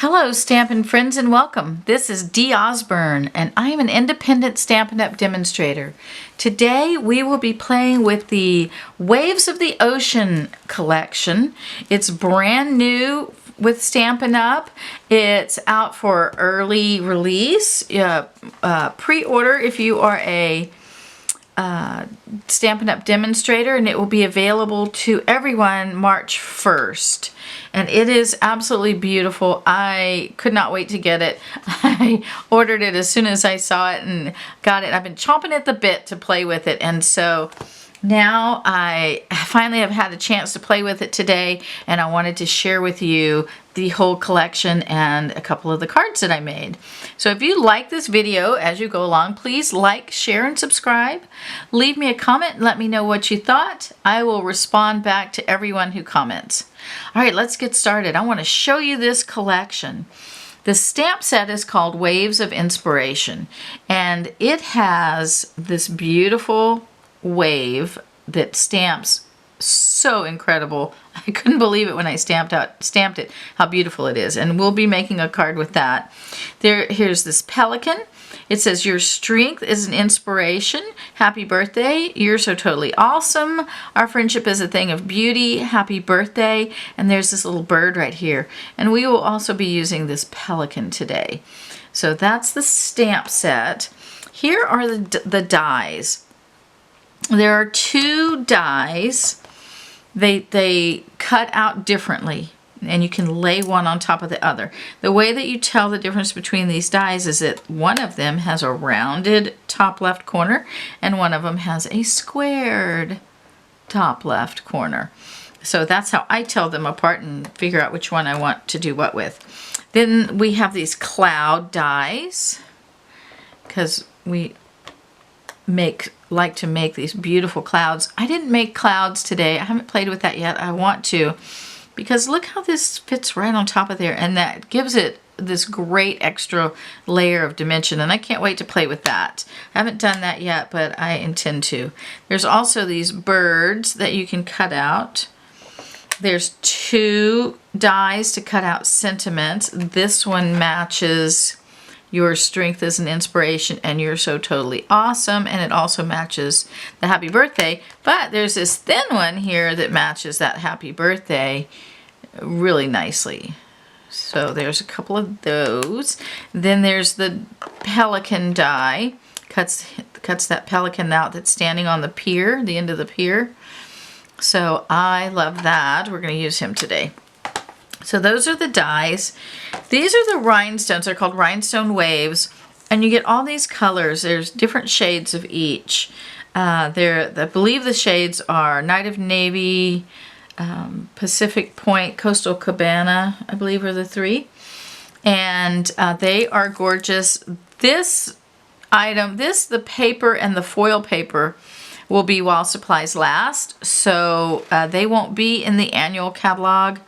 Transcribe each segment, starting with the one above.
Hello Stampin' friends and welcome. This is Dee Osburn and I am an independent Stampin' Up! Demonstrator. Today we will be playing with the Waves of the Ocean collection. It's brand new with Stampin' Up! It's out for early release. Pre-order if you are a Stampin' Up! Demonstrator, and it will be available to everyone March 1st. And it is absolutely beautiful. I could not wait to get it. I ordered it as soon as I saw it and got it. I've been chomping at the bit to play with it, and so now I finally have had a chance to play with it today, and I wanted to share with you the whole collection and a couple of the cards that I made. So if you like this video as you go along, please like, share, and subscribe. Leave me a comment and let me know what you thought. I will respond back to everyone who comments. All right, let's get started. I want to show you this collection. The stamp set is called Waves of Inspiration, and it has this beautiful wave that stamps so incredible. I couldn't believe it when I stamped it, how beautiful it is. And we'll be making a card with that. Here's this pelican. It says, your strength is an inspiration. Happy birthday. You're so totally awesome. Our friendship is a thing of beauty. Happy birthday. And there's this little bird right here. And we will also be using this pelican today. So that's the stamp set. Here are the dies. There are two dies. They cut out differently, and you can lay one on top of the other. The way that you tell the difference between these dies is that one of them has a rounded top left corner and one of them has a squared top left corner. So that's how I tell them apart and figure out which one I want to do what with. Then we have these cloud dies, because we like to make these beautiful clouds. I didn't make clouds today. I haven't played with that yet. I want to, because look how this fits right on top of there, and that gives it this great extra layer of dimension, and I can't wait to play with that. I haven't done that yet, but I intend to. There's also these birds that you can cut out. There's two dies to cut out sentiments. This one matches your strength is an inspiration and you're so totally awesome, and it also matches the happy birthday. But there's this thin one here that matches that happy birthday really nicely. So there's a couple of those. Then there's the pelican die. Cuts that pelican out that's standing on the pier, the end of the pier. So I love that. We're going to use him today. So those are the dies. These are the rhinestones. They're called Rhinestone Waves. And you get all these colors. There's different shades of each. I believe the shades are Night of Navy, Pacific Point, Coastal Cabana, I believe are the three. And they are gorgeous. This item, the paper and the foil paper will be while supplies last. So they won't be in the annual catalog.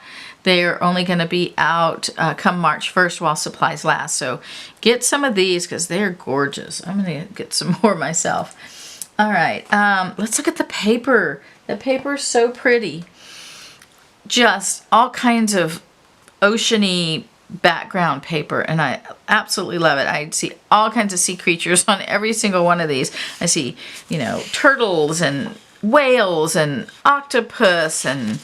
They're only going to be out come March 1st while supplies last. So get some of these because they're gorgeous. I'm going to get some more myself. All right, let's look at the paper. The paper is so pretty. Just all kinds of oceany background paper, and I absolutely love it. I see all kinds of sea creatures on every single one of these. I see, turtles and whales and octopus and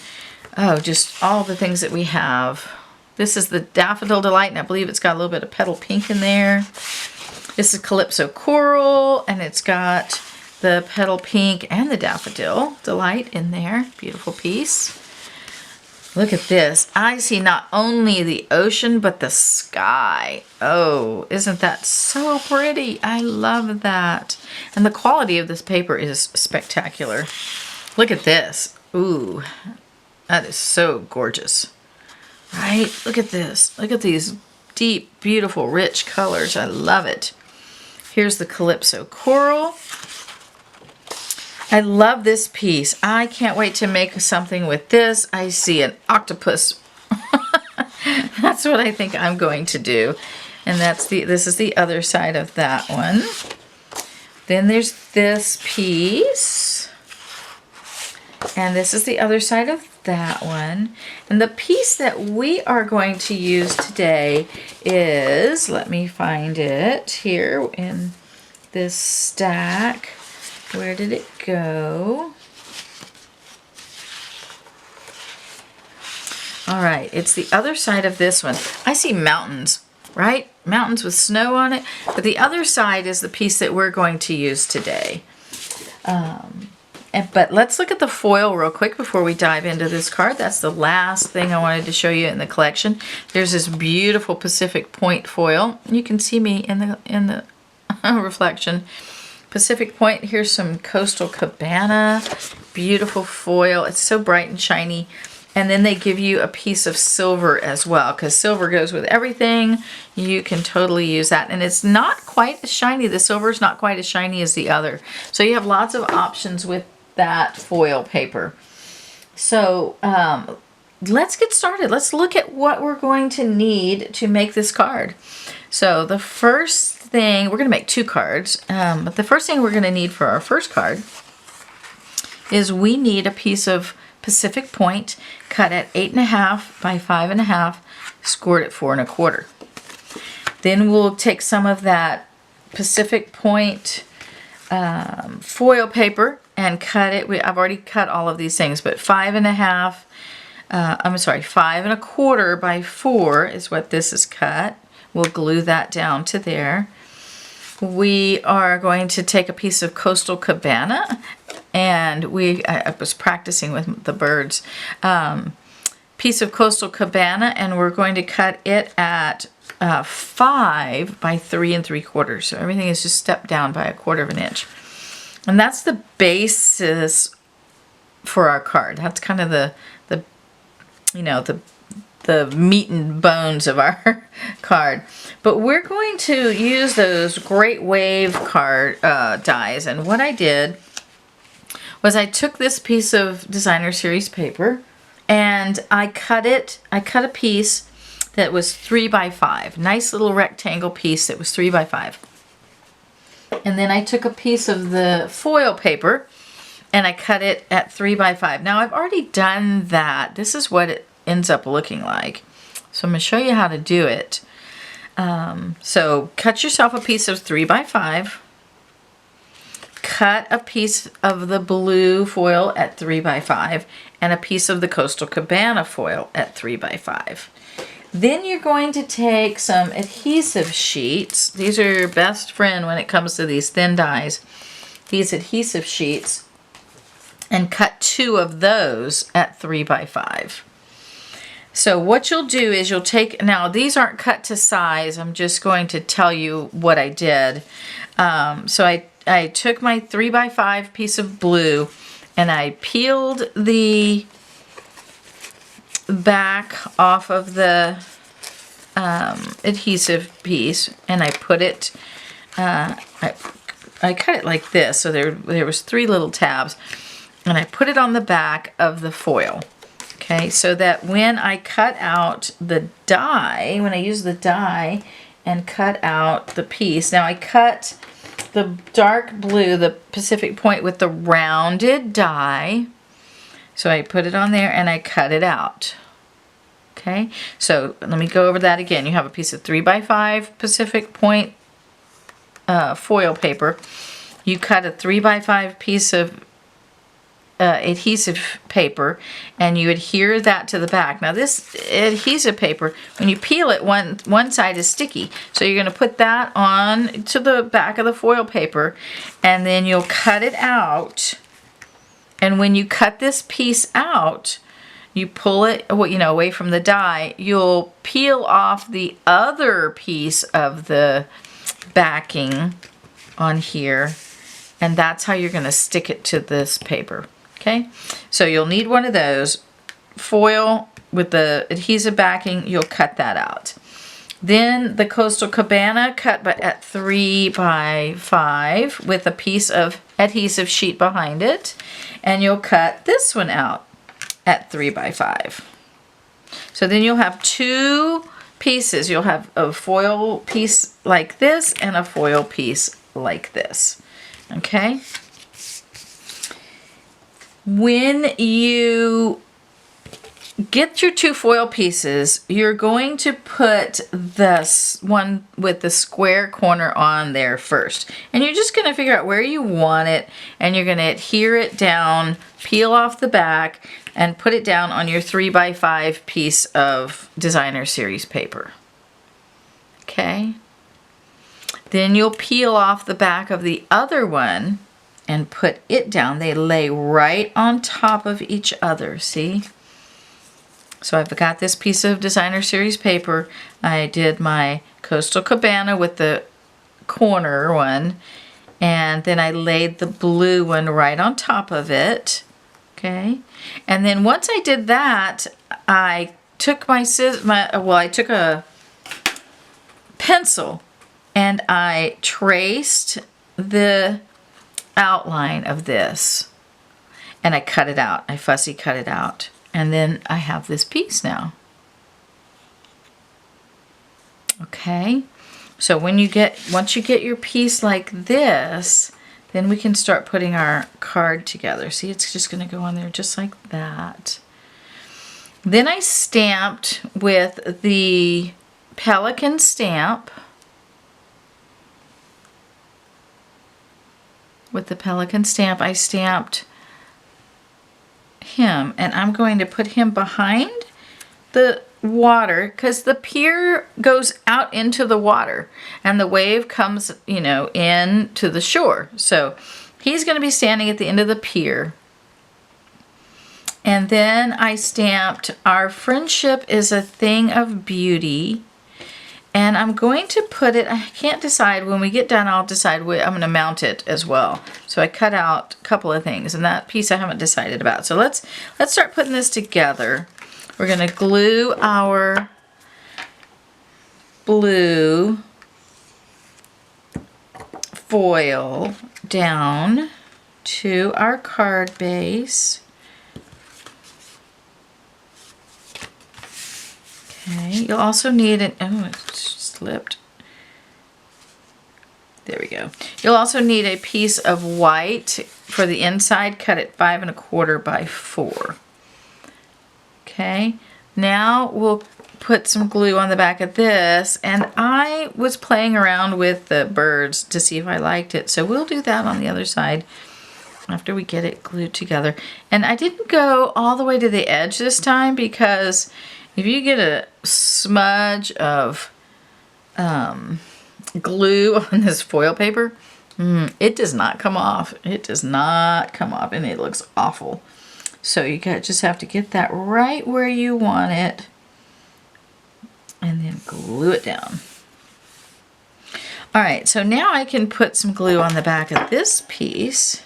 oh, just all the things that we have. This is the Daffodil Delight, and I believe it's got a little bit of petal pink in there. This is Calypso Coral, and it's got the petal pink and the Daffodil Delight in there. Beautiful piece. Look at this. I see not only the ocean, but the sky. Oh, isn't that so pretty? I love that. And the quality of this paper is spectacular. Look at this. Ooh. That is so gorgeous, right? Look at this. Look at these deep, beautiful, rich colors. I love it. Here's the Calypso Coral. I love this piece. I can't wait to make something with this. I see an octopus. That's what I think I'm going to do. And this is the other side of that one. Then there's this piece. And this is the other side of that one. And the piece that we are going to use today is, let me find it here in this stack. Where did it go? All right, it's the other side of this one. I see mountains, right? Mountains with snow on it. But the other side is the piece that we're going to use today. But let's look at the foil real quick before we dive into this card. That's the last thing I wanted to show you in the collection. There's this beautiful Pacific Point foil. You can see me in the reflection. Pacific Point, here's some Coastal Cabana. Beautiful foil. It's so bright and shiny. And then they give you a piece of silver as well, because silver goes with everything. You can totally use that. And it's not quite as shiny. The silver is not quite as shiny as the other. So you have lots of options with that foil paper. So let's get started. Let's look at what we're going to need to make this card. So the first thing, we're going to make 2 cards. But the first thing we're going to need for our first card is we need a piece of Pacific Point cut at 8.5 by 5.5, scored at 4 1/4. Then we'll take some of that Pacific Point foil paper and cut it. I've already cut all of these things, but 5.5, 5 1/4 by 4 is what this is cut. We'll glue that down to there. We are going to take a piece of Coastal Cabana, and I was practicing with the birds. Piece of Coastal Cabana, and we're going to cut it at 5 by 3 3/4. So everything is just stepped down by 1/4 inch. And that's the basis for our card. That's kind of the meat and bones of our card. But we're going to use those Great Wave card dies. And what I did was I took this piece of Designer Series paper and I cut a piece that was 3 by 5. Nice little rectangle piece that was 3 by 5. And then I took a piece of the foil paper and I cut it at 3 by 5. Now I've already done that. This is what it ends up looking like. So I'm going to show you how to do it. So cut yourself a piece of 3 by 5. Cut a piece of the blue foil at 3 by 5 and a piece of the Coastal Cabana foil at 3 by 5. Then you're going to take some adhesive sheets. These are your best friend when it comes to these thin dies. These adhesive sheets, and cut 2 of those at 3 by 5. So what you'll do is you'll take, now these aren't cut to size, I'm just going to tell you what I did. So I took my 3 by 5 piece of blue and I peeled the back off of the adhesive piece and I put it, I cut it like this, so there was 3 little tabs, and I put it on the back of the foil. Okay, so that when I cut out the die, when I use the die and cut out the piece, now I cut the dark blue, the Pacific Point, with the rounded die. So I put it on there and I cut it out. Okay, so let me go over that again. You have a piece of 3 by 5 Pacific Point foil paper. You cut a 3 by 5 piece of adhesive paper and you adhere that to the back. Now this adhesive paper, when you peel it, one side is sticky, so you're going to put that on to the back of the foil paper and then you'll cut it out. And when you cut this piece out, you pull it away from the die, you'll peel off the other piece of the backing on here, and that's how you're going to stick it to this paper. Okay, so you'll need one of those. Foil with the adhesive backing, you'll cut that out. Then the Coastal Cabana, cut at 3 by 5 with a piece of adhesive sheet behind it. And you'll cut this one out at 3 by 5. So then you'll have 2 pieces. You'll have a foil piece like this and a foil piece like this. Okay? When you get your 2 foil pieces. You're going to put this one with the square corner on there first. And you're just going to figure out where you want it, and you're going to adhere it down, peel off the back, and put it down on your 3x5 piece of designer series paper. Okay? Then you'll peel off the back of the other one and put it down. They lay right on top of each other, see? So I've got this piece of designer series paper. I did my Coastal Cabana with the corner one, and then I laid the blue one right on top of it. Okay, and then once I did that, I took I took a pencil and I traced the outline of this, and I cut it out. I fussy cut it out. And then I have this piece now. Okay, so once you get your piece like this, then we can start putting our card together. See, it's just going to go on there just like that. Then I stamped with the Pelican stamp. With the Pelican stamp, I stamped him, and I'm going to put him behind the water because the pier goes out into the water and the wave comes, you know, in to the shore. So he's going to be standing at the end of the pier. And then I stamped Our Friendship is a Thing of Beauty. And I'm going to put it, I can't decide, when we get done I'll decide where I'm going to mount it as well. So I cut out a couple of things, and that piece I haven't decided about. So let's start putting this together. We're going to glue our blue foil down to our card base. Okay, you'll also need it slipped. There we go. You'll also need a piece of white for the inside. Cut it 5 1/4 by 4. Okay, now we'll put some glue on the back of this, and I was playing around with the birds to see if I liked it, so we'll do that on the other side after we get it glued together. And I didn't go all the way to the edge this time because if you get a smudge of glue on this foil paper, it does not come off. It does not come off, and it looks awful. So you just have to get that right where you want it and then glue it down. All right, so now I can put some glue on the back of this piece.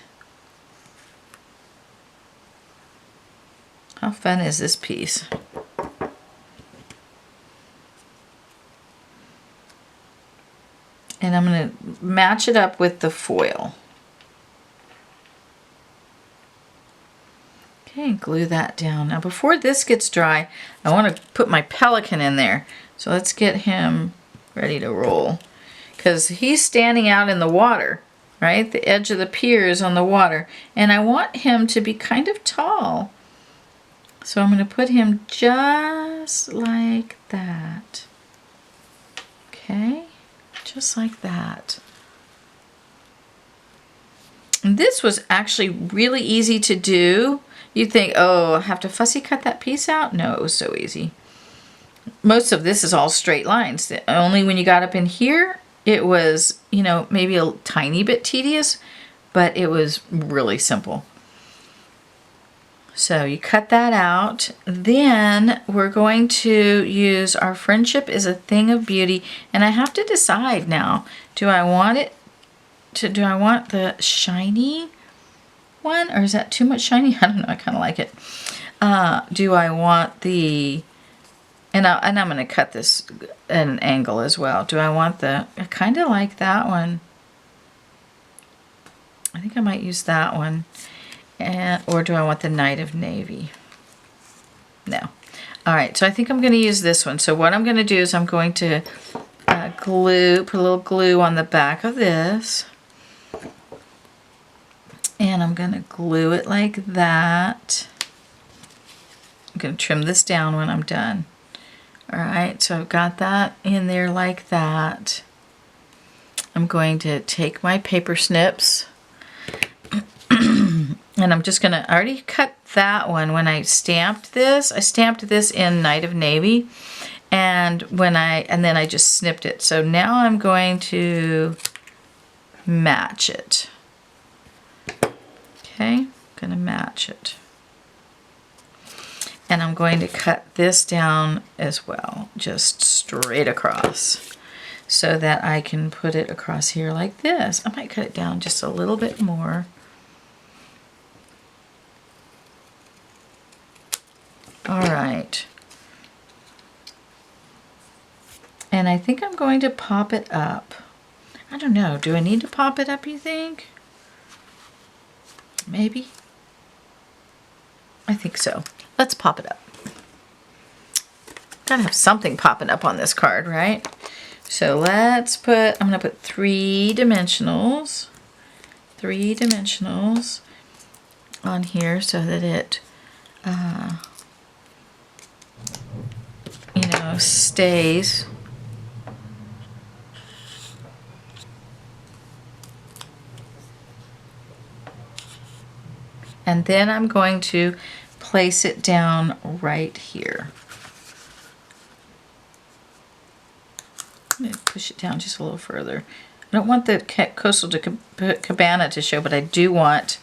How fun is this piece? And I'm going to match it up with the foil. Okay, glue that down. Now before this gets dry, I want to put my Pelican in there. So let's get him ready to roll. Because he's standing out in the water, right? The edge of the pier is on the water. And I want him to be kind of tall. So I'm going to put him just like that. Okay, just like that. And this was actually really easy to do. You'd think, oh, I have to fussy cut that piece out? No, it was so easy. Most of this is all straight lines. Only when you got up in here, it was, you know, maybe a tiny bit tedious, but it was really simple. So you cut that out. Then we're going to use Our Friendship is a Thing of Beauty. And I have to decide now, do I want the shiny one, or is that too much shiny? I don't know, I kind of like it. Do I want the, and I'm going to cut this at an angle as well. Do I want I kind of like that one. I think I might use that one. Or do I want the Night of Navy? No. All right, so I think I'm going to use this one. So what I'm going to do is I'm going to put a little glue on the back of this. And I'm going to glue it like that. I'm going to trim this down when I'm done. All right, so I've got that in there like that. I'm going to take my paper snips and I'm just gonna, I already cut that one when I stamped this. I stamped this in Night of Navy, and then I just snipped it. So now I'm going to match it. Okay, gonna match it. And I'm going to cut this down as well, just straight across, so that I can put it across here like this. I might cut it down just a little bit more. All right. And I think I'm going to pop it up. I don't know, do I need to pop it up, you think? Maybe? I think so. Let's pop it up. Gotta have something popping up on this card, right? So let's put, I'm gonna put 3 dimensionals on here so that it, you know, stays. And then I'm going to place it down right here. I'm going to push it down just a little further. I don't want the Coastal Cabana to show, but I do want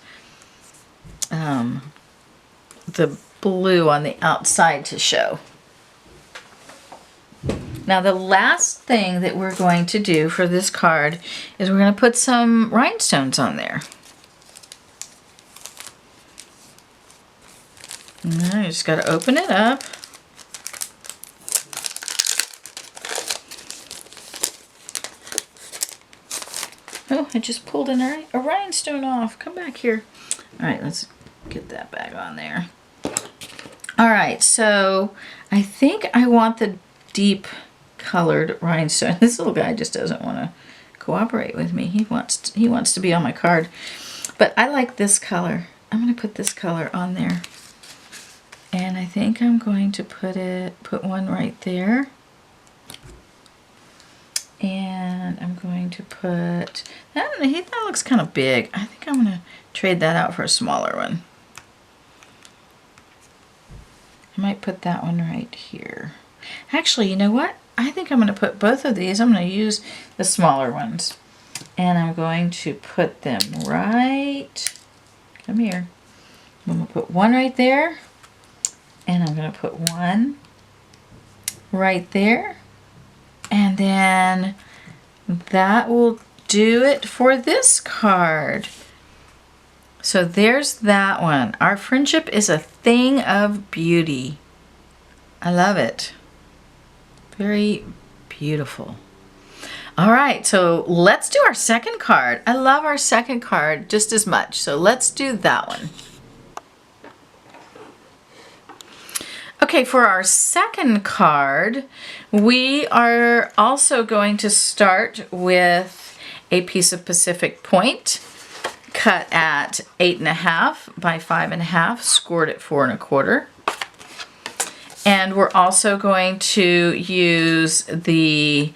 the blue on the outside to show. Now the last thing that we're going to do for this card is we're going to put some rhinestones on there. Now you just got to open it up. Oh, I just pulled a rhinestone off. Come back here. All right, let's get that back on there. All right, so I think I want the deep colored rhinestone. This little guy just doesn't want to cooperate with me. He wants to be on my card. But I like this color. I'm going to put this color on there. And I think I'm going to put one right there. And I'm going to put, that looks kind of big. I think I'm going to trade that out for a smaller one. I might put that one right here. Actually, you know what? I think I'm going to put both of these. I'm going to use the smaller ones. And I'm going to put them right, come here. I'm going to put one right there. And I'm going to put one right there. And then that will do it for this card. So there's that one. Our friendship is a thing of beauty. I love it. Very beautiful. All right, so let's do our second card. I love our second card just as much. So let's do that one. Okay, for our second card, we are also going to start with a piece of Pacific Point cut at 8.5 by 5.5, scored at 4 1/4. And we're also going to use the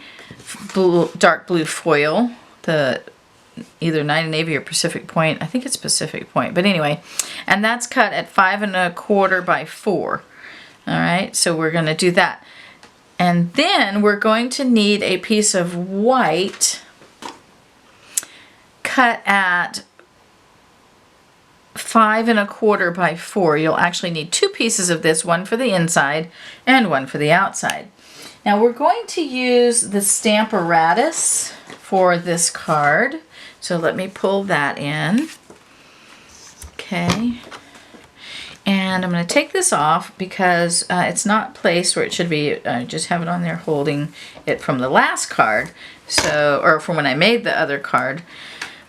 dark blue foil, the either Night of Navy or Pacific Point. I think it's Pacific Point, but anyway, and that's cut at 5 1/4 by 4. All right, so we're going to do that. And then we're going to need a piece of white cut at 5 1/4 by 4. You'll actually need 2 pieces of this, one for the inside and one for the outside. Now we're going to use the Stamparatus for this card. So let me pull that in. Okay. And I'm going to take this off because it's not placed where it should be. I just have it on there holding it from the last card, so, or from when I made the other card.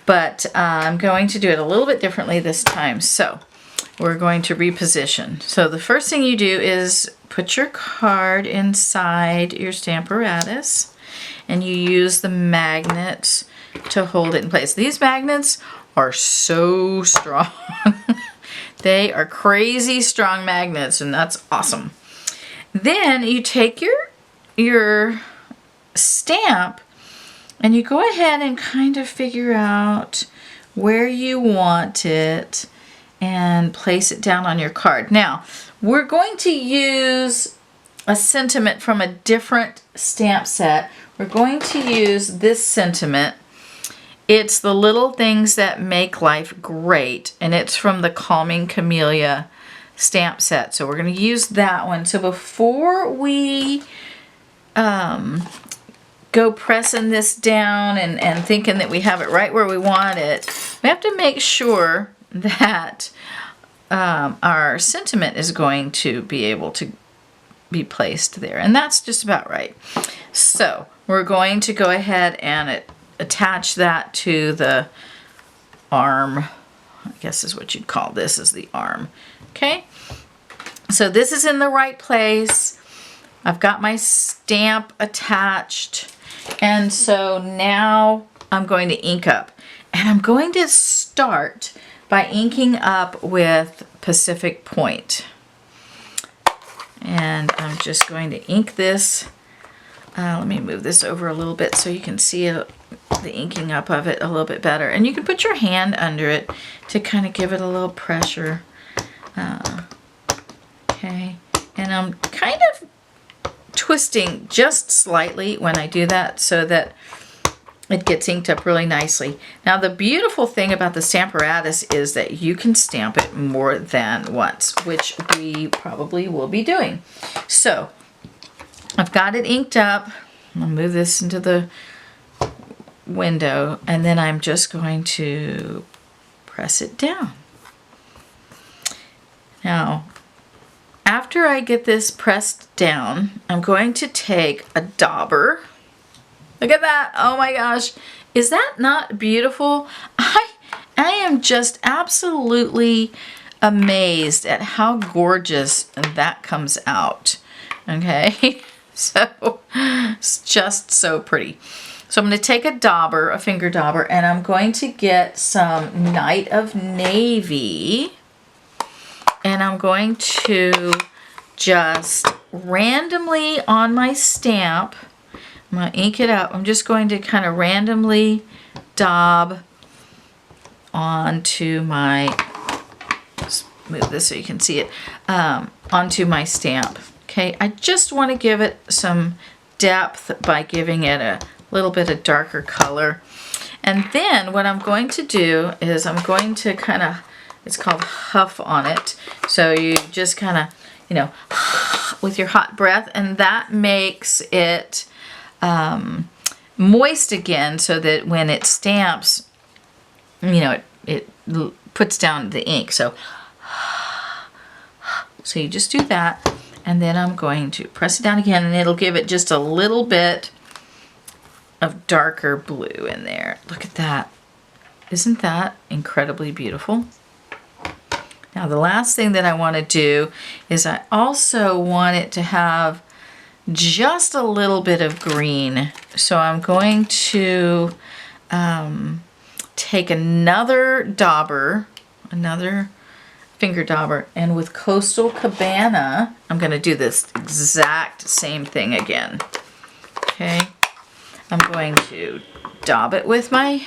But I'm going to do it a little bit differently this time. So we're going to reposition. So the first thing you do is put your card inside your Stamparatus, and you use the magnets to hold it in place. These magnets are so strong. They are crazy strong magnets, and that's awesome. Then you take your stamp and you go ahead and kind of figure out where you want it and place it down on your card. Now, we're going to use a sentiment from a different stamp set. We're going to use this sentiment. It's the little things that make life great, and it's from the Calming Camellia stamp set. So we're going to use that one. So before we go pressing this down and thinking that we have it right where we want it, we have to make sure that our sentiment is going to be able to be placed there. And that's just about right. So we're going to go ahead and attach that to the arm. I guess is what you'd call this, is the arm. Okay, so this is in the right place. I've got my stamp attached, and so now I'm going to ink up, and I'm going to start by inking up with Pacific Point, and I'm just going to ink this. Let me move this over a little bit so you can see it, the inking up of it a little bit better, and you can put your hand under it to kind of give it a little pressure. Okay, and I'm kind of twisting just slightly when I do that so that it gets inked up really nicely. Now the beautiful thing about the Stamparatus is that you can stamp it more than once, which we probably will be doing. So I've got it inked up. I'll move this into the window, and then I'm just going to press it down. Now, after I get this pressed down, I'm going to take a dauber. Look at that. Oh my gosh. Is that not beautiful? I am just absolutely amazed at how gorgeous that comes out. Okay. So it's just so pretty. So I'm going to take a dauber, a finger dauber, and I'm going to get some Night of Navy. And I'm going to just randomly on my stamp, I'm going to ink it up. I'm just going to kind of randomly daub onto my, just move this so you can see it, onto my stamp. Okay, I just want to give it some depth by giving it a little bit of darker color. And then what I'm going to do is I'm going to kind of, it's called huff on it. So you just kind of, you know, with your hot breath, and that makes it moist again so that when it stamps, you know, it puts down the ink. So you just do that, and then I'm going to press it down again, and it'll give it just a little bit of darker blue in there. Look at that. Isn't that incredibly beautiful? Now the last thing that I want to do is I also want it to have just a little bit of green. So I'm going to take another dauber, another finger dauber, and with Coastal Cabana, I'm going to do this exact same thing again. Okay, I'm going to daub it with my,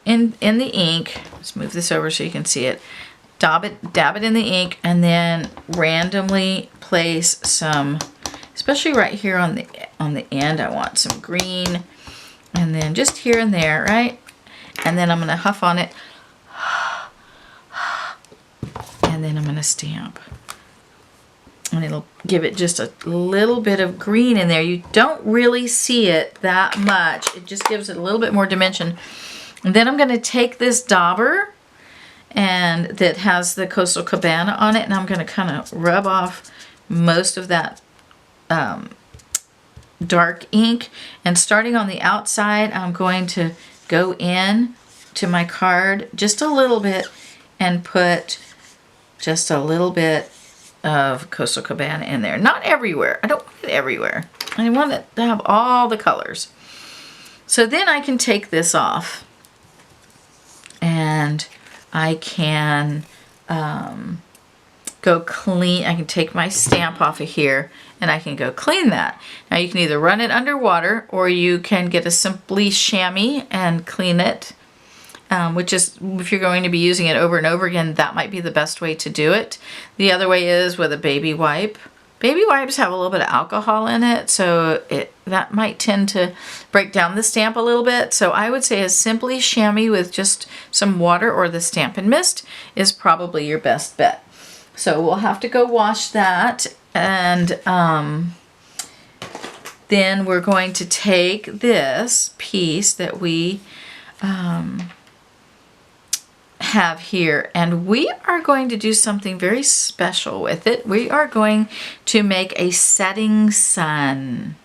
in the ink. Let's move this over so you can see it. Dab it in the ink, and then randomly place some, especially right here on the end, I want some green, and then just here and there, right? And then I'm going to huff on it, and then I'm going to stamp. And it'll give it just a little bit of green in there. You don't really see it that much. It just gives it a little bit more dimension. And then I'm going to take this dauber, and that has the Coastal Cabana on it, and I'm going to kind of rub off most of that dark ink, and starting on the outside, I'm going to go in to my card just a little bit and put just a little bit of Coastal Cabana in there. Not everywhere. I don't want it everywhere. I want it to have all the colors. So then I can take this off, and I can go clean. I can take my stamp off of here and I can go clean that. Now you can either run it underwater or you can get a simply chamois and clean it, which is, if you're going to be using it over and over again, that might be the best way to do it. The other way is with a baby wipe. Baby wipes have a little bit of alcohol in it, so that might tend to break down the stamp a little bit. So I would say a simply chamois with just some water or the Stampin' Mist is probably your best bet. So we'll have to go wash that, and then we're going to take this piece that we have here, and we are going to do something very special with it. We are going to make a setting sun.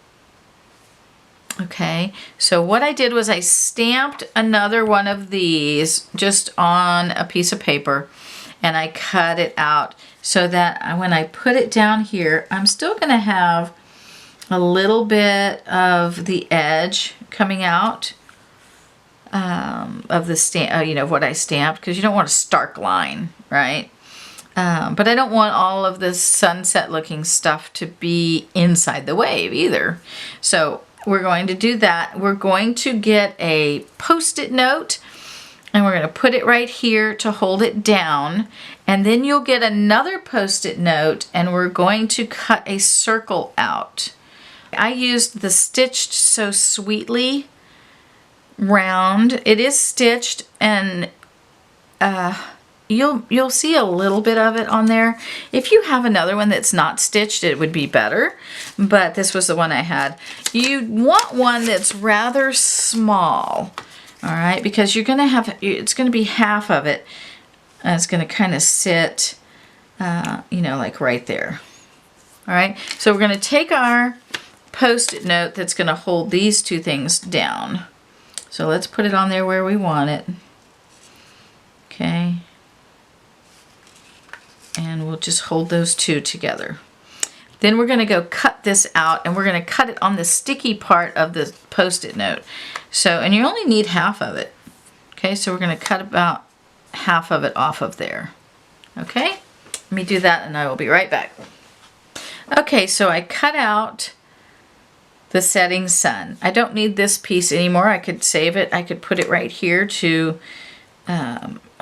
Okay, so what I did was I stamped another one of these just on a piece of paper, and I cut it out so that when I put it down here, I'm still going to have a little bit of the edge coming out of the stamp, you know, what I stamped, because you don't want a stark line, right? But I don't want all of this sunset looking stuff to be inside the wave either. So we're going to do that. We're going to get a Post-it note and we're going to put it right here to hold it down. And then you'll get another Post-it note and we're going to cut a circle out. I used the Stitched So Sweetly round. It is stitched, and you'll see a little bit of it on there. If you have another one that's not stitched, it would be better, but this was the one I had. You want one that's rather small, all right, because you're gonna have, it's gonna be half of it, and it's gonna kind of sit, you know, like right there. All right, so we're gonna take our Post-it note that's gonna hold these two things down. So let's put it on there where we want it. Okay. And we'll just hold those two together. Then we're going to go cut this out, and we're going to cut it on the sticky part of the Post-it note. So, and you only need half of it. Okay, so we're going to cut about half of it off of there. Okay, let me do that and I will be right back. Okay, so I cut out the setting sun. I don't need this piece anymore. I could save it. I could put it right here to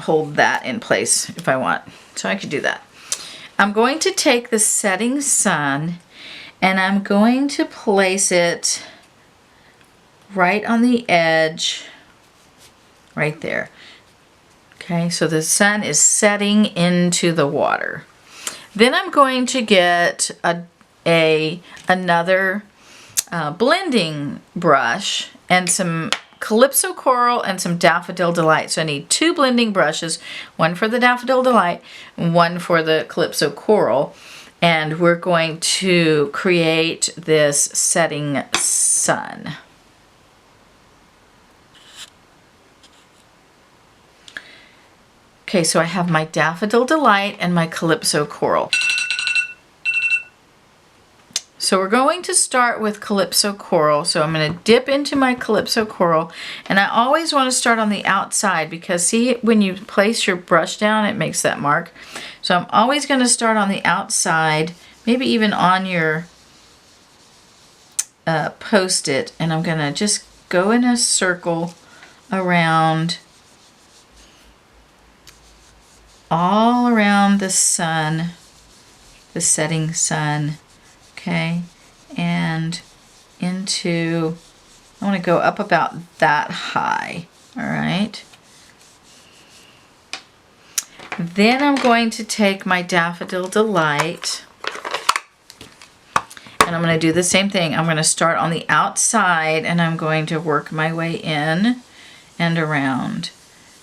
hold that in place if I want. So I could do that. I'm going to take the setting sun and I'm going to place it right on the edge, right there. Okay, so the sun is setting into the water. Then I'm going to get another blending brush and some Calypso Coral and some Daffodil Delight. So I need two blending brushes, one for the Daffodil Delight and one for the Calypso Coral. And we're going to create this setting sun. Okay, so I have my Daffodil Delight and my Calypso Coral. So we're going to start with Calypso Coral. So I'm going to dip into my Calypso Coral, and I always want to start on the outside because see, when you place your brush down, it makes that mark. So I'm always going to start on the outside, maybe even on your Post-it, and I'm going to just go in a circle around, all around the sun, the setting sun. Okay, and into, I want to go up about that high, all right? Then I'm going to take my Daffodil Delight, and I'm going to do the same thing. I'm going to start on the outside, and I'm going to work my way in and around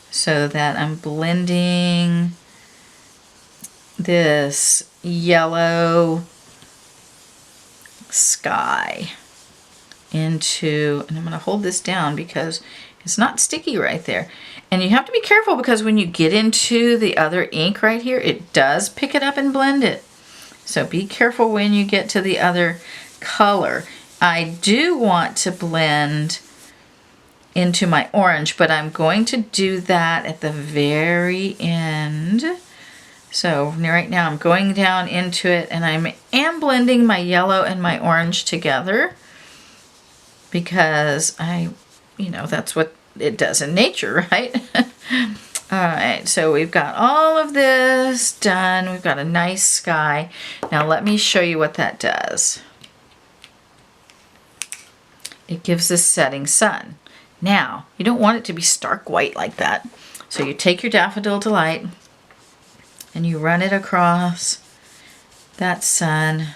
so that I'm blending this yellow sky into, and I'm going to hold this down because it's not sticky right there. And you have to be careful because when you get into the other ink right here, it does pick it up and blend it. So be careful when you get to the other color. I do want to blend into my orange, but I'm going to do that at the very end So right now I'm going down into it, and I am blending my yellow and my orange together because that's what it does in nature, right? All right, so we've got all of this done. We've got a nice sky. Now let me show you what that does. It gives this setting sun. Now, you don't want it to be stark white like that. So you take your Daffodil Delight and you run it across that sun.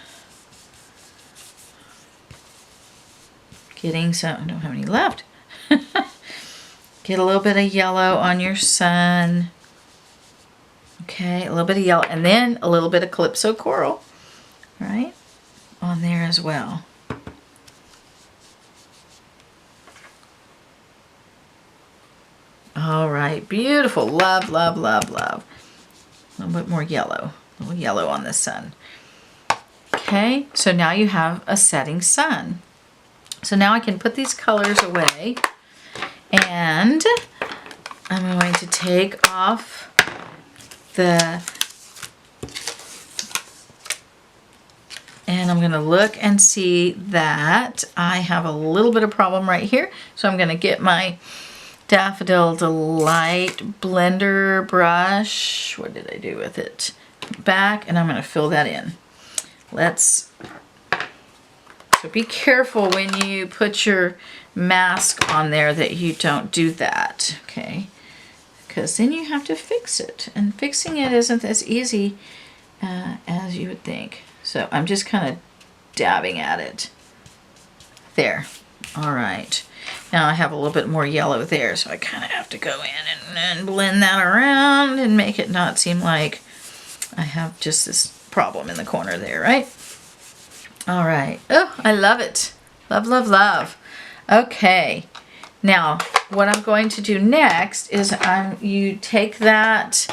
Getting some, I don't have any left. Get a little bit of yellow on your sun. Okay, a little bit of yellow, and then a little bit of Calypso Coral, right, on there as well. All right, beautiful. Love, love, love, love. A little bit more yellow. A little yellow on the sun. Okay, so now you have a setting sun. So now I can put these colors away, and I'm going to take off and I'm going to look and see that I have a little bit of problem right here. So I'm going to get my Daffodil Delight blender brush. What did I do with it? Back, and I'm going to fill that in. So be careful when you put your mask on there that you don't do that, okay? Because then you have to fix it, and fixing it isn't as easy as you would think. So I'm just kind of dabbing at it. There. All right. Now I have a little bit more yellow there, so I kind of have to go in and blend that around and make it not seem like I have just this problem in the corner there, right? All right. Oh, I love it. Love, love, love. Okay. Now, what I'm going to do next is you take that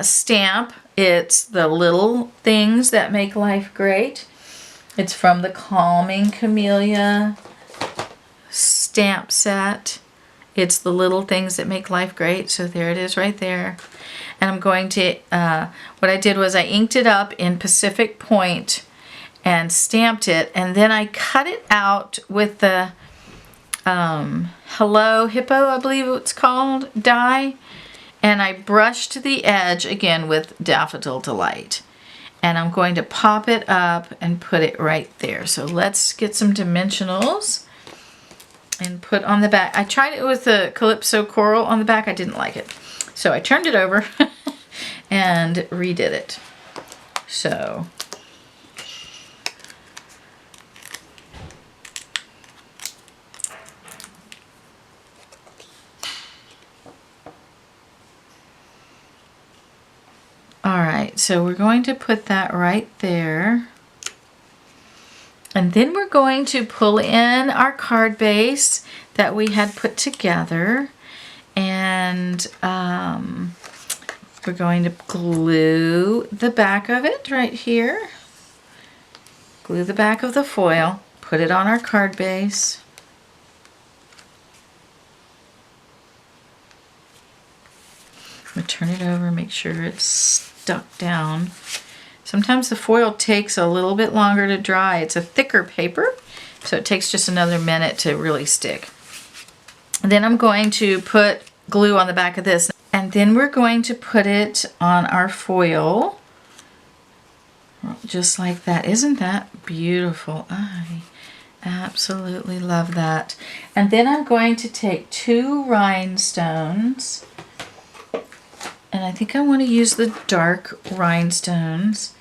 stamp. It's the Little Things That Make Life Great. It's from the Calming Camellia stamp set. It's the Little Things That Make Life Great. So there it is right there. And I'm going to, what I did was I inked it up in Pacific Point and stamped it, and then I cut it out with the Hello Hippo, I believe it's called, die, and I brushed the edge again with Daffodil Delight, and I'm going to pop it up and put it right there. So let's get some dimensionals and put on the back. I tried it with the Calypso Coral on the back. I didn't like it, so I turned it over and redid it. So all right, so we're going to put that right there. And then we're going to pull in our card base that we had put together. And we're going to glue the back of it right here. Glue the back of the foil, put it on our card base. I'm going to turn it over, make sure it's stuck down. Sometimes the foil takes a little bit longer to dry. It's a thicker paper, so it takes just another minute to really stick. And then I'm going to put glue on the back of this, and then we're going to put it on our foil, just like that. Isn't that beautiful? I absolutely love that. And then I'm going to take 2 rhinestones, and I think I want to use the dark rhinestones,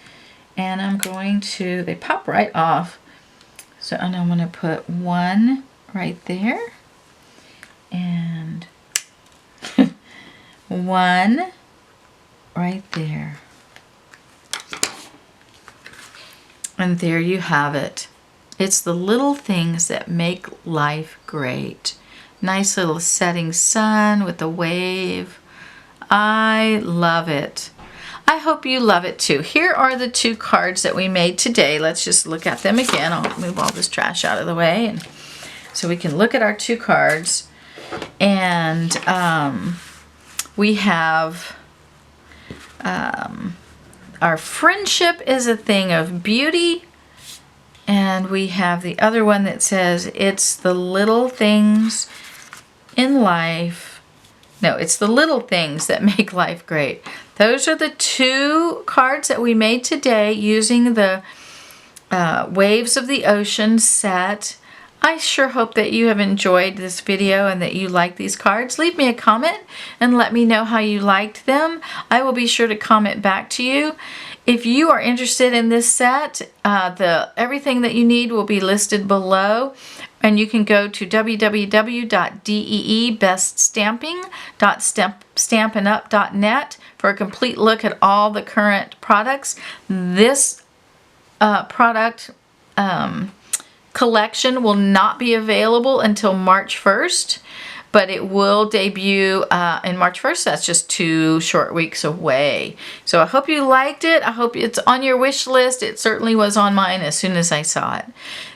and I'm going to, they pop right off, so I'm going to put 1 right there, and 1 right there. And there you have it. It's the little things that make life great. Nice little setting sun with the wave. I love it. I hope you love it too. Here are the 2 cards that we made today. Let's just look at them again. I'll move all this trash out of the way, and so we can look at our 2 cards. And we have Our Friendship is a Thing of Beauty. And we have the other one that says, it's the little things in life. No, it's the little things that make life great. Those are the 2 cards that we made today using the Waves of the Ocean set. I sure hope that you have enjoyed this video and that you like these cards. Leave me a comment and let me know how you liked them. I will be sure to comment back to you. If you are interested in this set, everything that you need will be listed below. And you can go to www.deebeststamping.stampinup.net for a complete look at all the current products. This product collection will not be available until March 1st, but it will debut in March 1st. That's just 2 short weeks away. So I hope you liked it. I hope it's on your wish list. It certainly was on mine as soon as I saw it.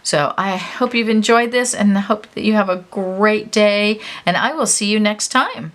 So I hope you've enjoyed this and I hope that you have a great day, and I will see you next time.